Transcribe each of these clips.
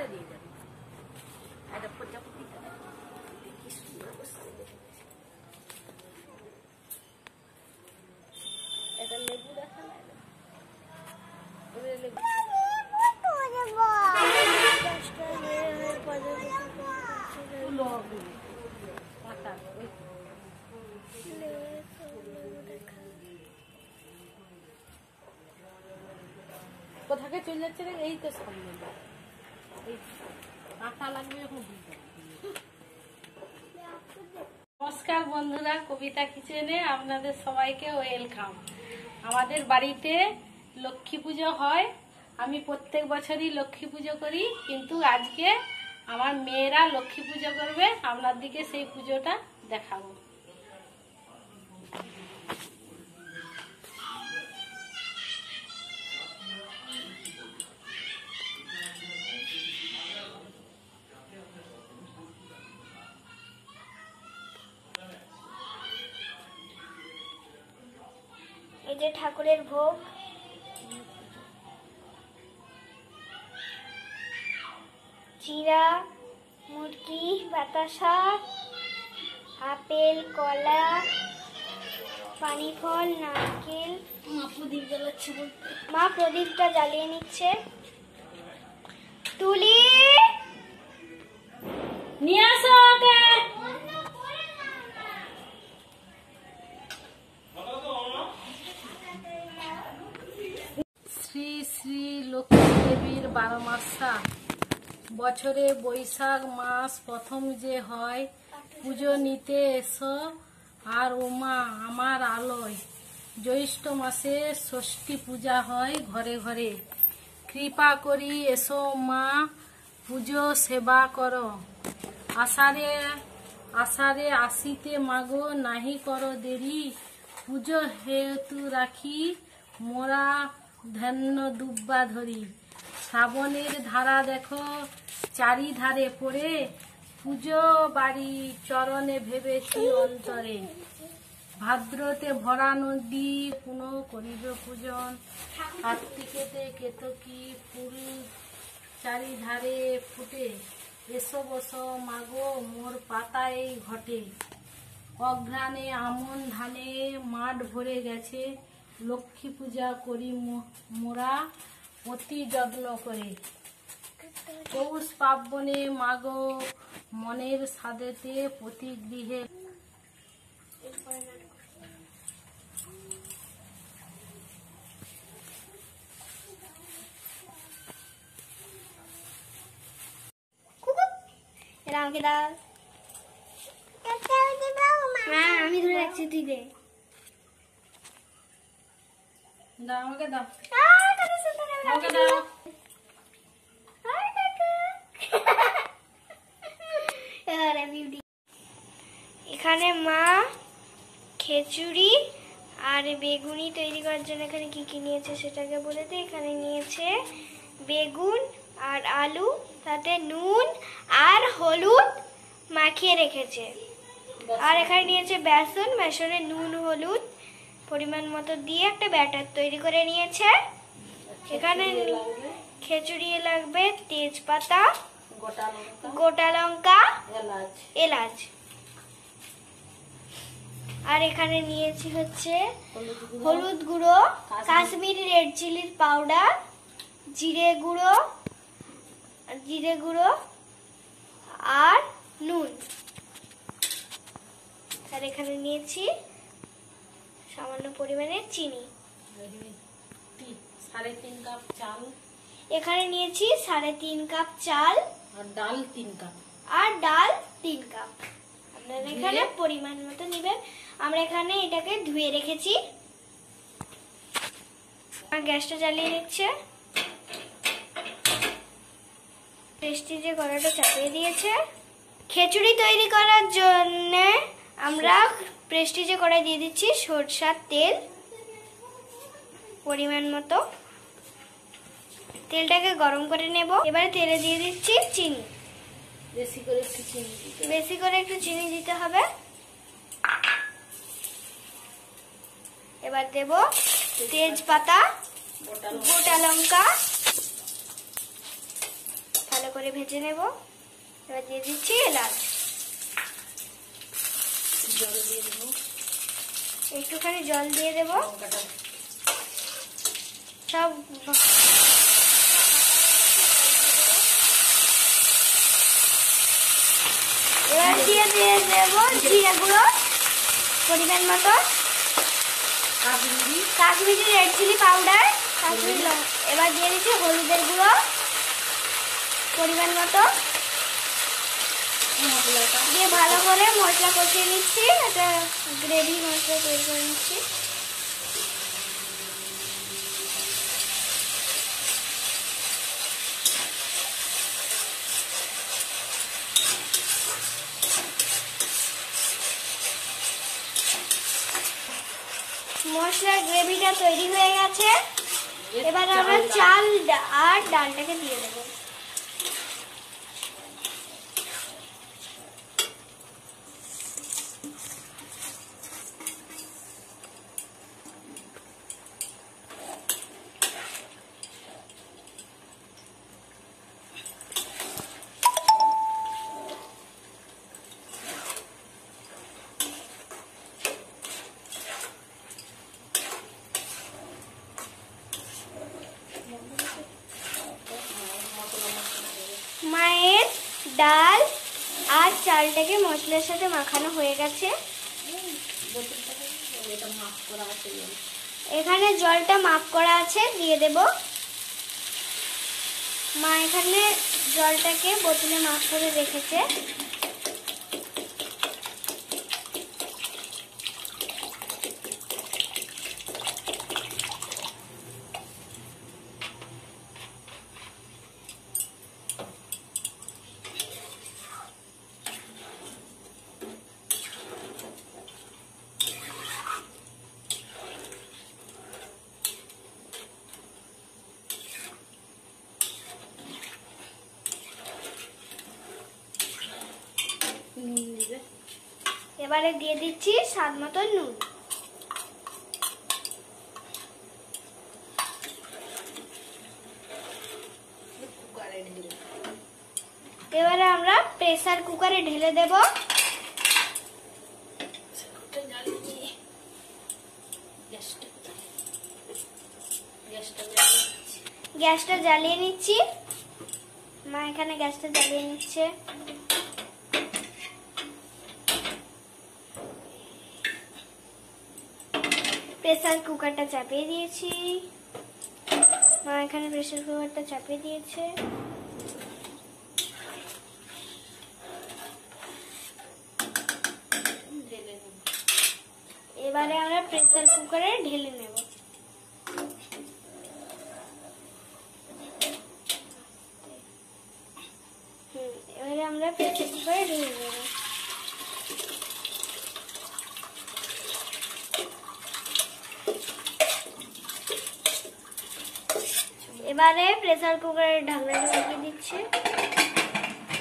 এটা দিয়ে দেবো। এটা প্রজাপতিটা কি সুন্দর বসছে। এটা লেবু দেখা না, লেবু কোথাকে চলে যাচ্ছে রে? এই তো সামনে এই কাঁটা লাগবে এখন। নমস্কার বন্ধুরা, কবিতা কিচেনে আপনাদের সবাইকে ওয়েলকাম। আমাদের বাড়িতে লক্ষ্মী পুজো হয়। আমি প্রত্যেক বছরই লক্ষ্মী পুজো করি, কিন্তু আজকে আমার মেয়েরা লক্ষ্মী পুজো করবে। আপনাদেরকে সেই পুজোটা দেখাবো। এই যে ঠাকুরের ভোগ, চিড়া, মুরগি, বাতাসা, আপেল, কলা, পানি ফল, নারকেল। মা প্রদীপ জ্বালাচ্ছে, মা প্রদীপটা জ্বালিয়ে নিচ্ছে। তুলি নিয়ে আসো ওকে। শ্রী শ্রী লক্ষ্মী দেবীর 12 মাসা বছরে বৈশাখ মাস প্রথম যে হয়, পুজো নিতে এসো আর ওমা আমার আলোয়। জ্যৈষ্ঠ মাসে ষষ্ঠী পূজা হয় ঘরে ঘরে। কৃপা করি এসো মা, পুজো সেবা করো। আষাঢ়ে আসিতে মাগো, নাহি করো দেরি। পুজো হেতু রাখি মোরা ধ্যান দুব্বা ধরি। শ্রাবণের ধারা দেখো চারিধারে পড়ে, পুজো বাড়ি চরণে ভেবেছি অন্তরে। ভাদ্রতে ভরা নদী পুনঃ করিবে পূজন। কার্তিকেতে কেতকী ফুল চারিধারে ফুটে। এসো বসো মাগো মোর পাতায় ঘটে। অঘ্রাণে আমন ধানে মাঠ ভরে গেছে। লক্ষ্মী পূজা করি মোরা অতি যত্ন করে। পৌষ পার্বণে মাগো মনের সাদেতে প্রতি গৃহে। এরা আমাকে দাও। হ্যাঁ আমি ধরে রাখছি, তুই দে। দাও আমাকে, দাও আমাকে, দাও। এখানে মা খিচুড়ি আর বেগুনি তৈরি করার জন্য এখানে কি কি নিয়েছে সেটাকে বলে দিই। এখানে নিয়েছে বেগুন আর আলু, তাতে নুন আর হলুদ মাখিয়ে রেখেছে। আর এখানে নিয়েছে বেসন, বেসনে নুন হলুদ পরিমাণ মতো দিয়ে একটা ব্যাটার তৈরি করে নিয়েছে। এখানে খিচুড়ি লাগবে তেজপাতা, গোটা লঙ্কা, এলাচ। আর এখানে নিয়েছি হচ্ছে হলুদ গুঁড়ো, কাশ্মীরি রেড চিলির পাউডার, জিরে গুঁড়ো আর নুন। আর এখানে নিয়েছি সামান্য পরিমাণে চিনি। 3.5 কাপ চাল। এখানে নিয়েছি 3.5 কাপ চাল আর ডাল 3 কাপ। আপনারা এখানে পরিমাণ মতো নেবেন। আমরা এখানে এটাকে ধুয়ে রেখেছি। গ্যাসটা জ্বালিয়ে নিচ্ছে। প্রেস্টিজে কড়াইটা চাপিয়ে দিয়েছে। খিচুড়ি তৈরি করার জন্য আমরা প্রেস্টিজে কড়াই দিয়ে দিচ্ছি সরষের তেল পরিমাণ মতো। তেলটাকে গরম করে নেব। এবারে তেলে দিয়ে দিচ্ছি চিনি। বেশি করে একটু চিনি দিতে হবে। এবার দেব তেজপাতা, গোটা লঙ্কা, ভালো করে ভেজে নেব। এবার দিয়ে দিচ্ছি এলাচ, জল দিয়ে দেবো, একটুখানি জল দিয়ে দেব। সব এবার দিয়ে দেবো জিরে গুঁড়ো পরিমাণ মতো, Kashmiri red chilli powder, Kashmiri লঙ্কা। এবার দিয়ে দিচ্ছি হলুদের গুঁড়ো পরিমাণ মতো, দিয়ে ভালো করে মশলা কষিয়ে নিচ্ছি। একটা গ্রেভি মশলা তৈরি করে নিচ্ছি। মশলার গ্রেভিটা তৈরি হয়ে গেছে। এবার আমরা চাল আর ডালটাকে দিয়ে দেবো। মায়ের ডাল আর চালটাকে মশলার সাথে মাখানো হয়ে গেছে। এখানে জলটা মাপ করা আছে, দিয়ে দেব। মা এখানে জলটাকে বোতলে মাপ করে রেখেছে। এবারে দিয়ে দিচ্ছি স্বাদ মতো নুন। এবারে আমরা প্রেসার কুকারে ঢেলে দেব। গ্যাসটা জ্বালিয়ে নিচ্ছি। মা এখানে গ্যাসটা জ্বালিয়ে নিচ্ছে। প্রেসার কুকারটা চাপিয়ে দিয়েছি। মা এখানে প্রেসার কুকারটা চাপিয়ে দিয়েছে। এবারে আমরা প্রেসার কুকারে ঢেলে নেব। এবারে আমরা প্রেসার কুকারে ঢেলে নেব। এবারে প্রেসার কুকারের ঢাকনাটা লাগিয়ে দিচ্ছে,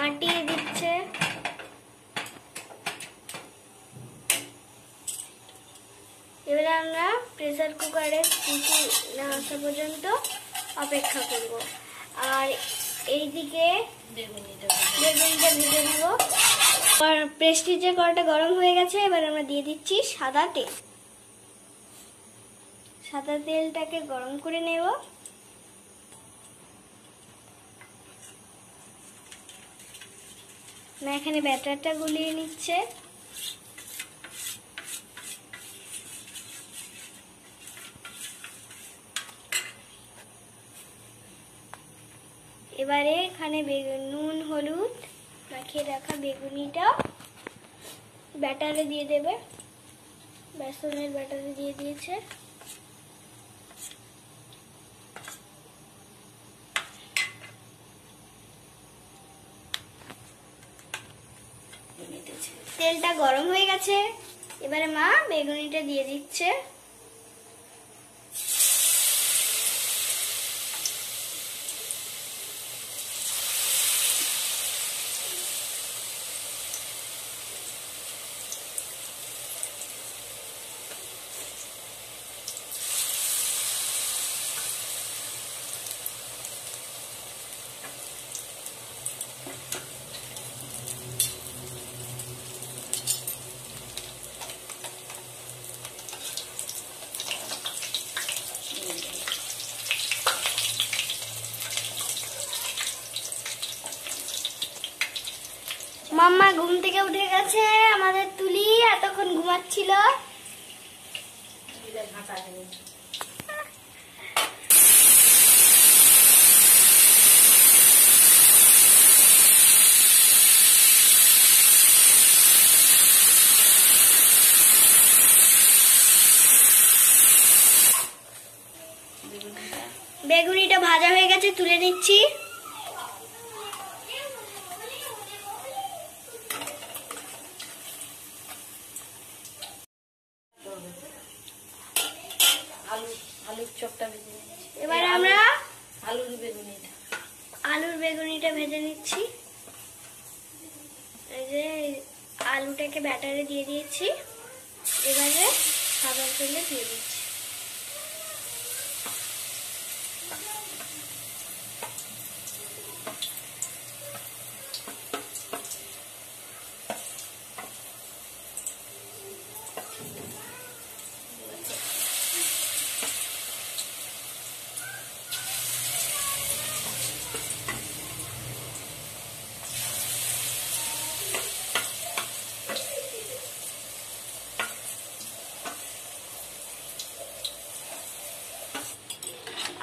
আটিয়ে দিচ্ছে। এবারে আমরা প্রেসার কুকারে সিটি না আসা পর্যন্ত অপেক্ষা করব। আর এইদিকে বেগুনিটা ভেজে নেব। আর প্রেস্টিজের কড়াটা গরম হয়ে গেছে। এবার আমরা দিয়ে দিচ্ছি সাদা তেল। সাদা তেলটাকে গরম করে নেব। না এখানে ব্যাটারটা গুলিয়ে নিচ্ছে। এবারে এখানে নুন হলুদ মাখিয়ে রাখা বেগুনিটা ব্যাটারে দিয়ে দেবে। বেসনের ব্যাটারে দিয়ে দিয়েছে। তেলটা গরম হয়ে গেছে। এবারে মা বেগুনিটা দিয়ে দিচ্ছে। মাম্মা ঘুম থেকে উঠে গেছে, আমাদের তুলি এতক্ষণ ঘুমাচ্ছিল। বেগুনিটা ভাজা হয়ে গেছে, তুলে নিচ্ছি। আলুর চপটা ভেজে নিচ্ছি। এবারে আমরা আলুর বেগুনিটা ভেজে নিচ্ছি। এই যে আলুটাকে ব্যাটারে দিয়ে দিয়েছি, এবারে খাবার তেলে দিয়ে দিচ্ছি।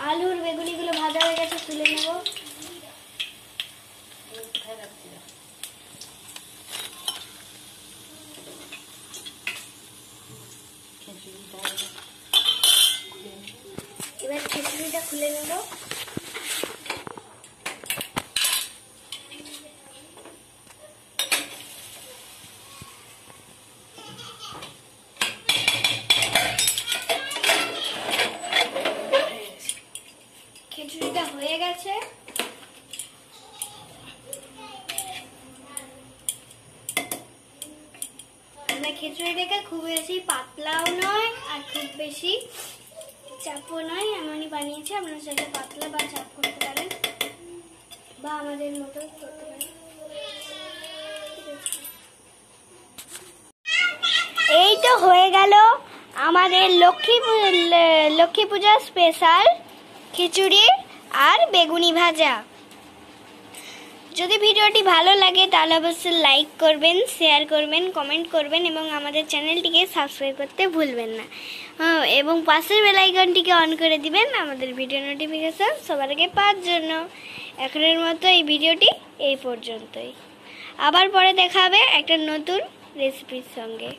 আলুর বেগুনিগুলো ভাজা হয়ে গেছে, তুলে নেব। এবার খিচুড়িটা খুলে নেব। খিচুড়িটা হয়ে গেছে। আমরা খিচুড়িটাকে খুব বেশি পাতলাও নয় আর খুব বেশি চাপও নয়, এমনই বানিয়েছি। আপনারা সেটা পাতলা বা চাপ করতে পারেন বা আমাদের মতো করতে পারেন। এই তো হয়ে গেল আমাদের লক্ষ্মী পূজা স্পেশাল খিচুড়ি আর বেগুনি ভাজা। যদি ভিডিওটি ভালো লাগে তাহলে অবশ্যই লাইক করবেন, শেয়ার করবেন, কমেন্ট করবেন এবং আমাদের চ্যানেলটিকে সাবস্ক্রাইব করতে ভুলবেন না। এবং পাশের বেল আইকনটিকে অন করে দিবেন আমাদের ভিডিও নোটিফিকেশন সবার আগে পাওয়ার জন্য। এখনের মতো এই ভিডিওটি এই পর্যন্তই। আবার পরে দেখা হবে একটা নতুন রেসিপির সঙ্গে।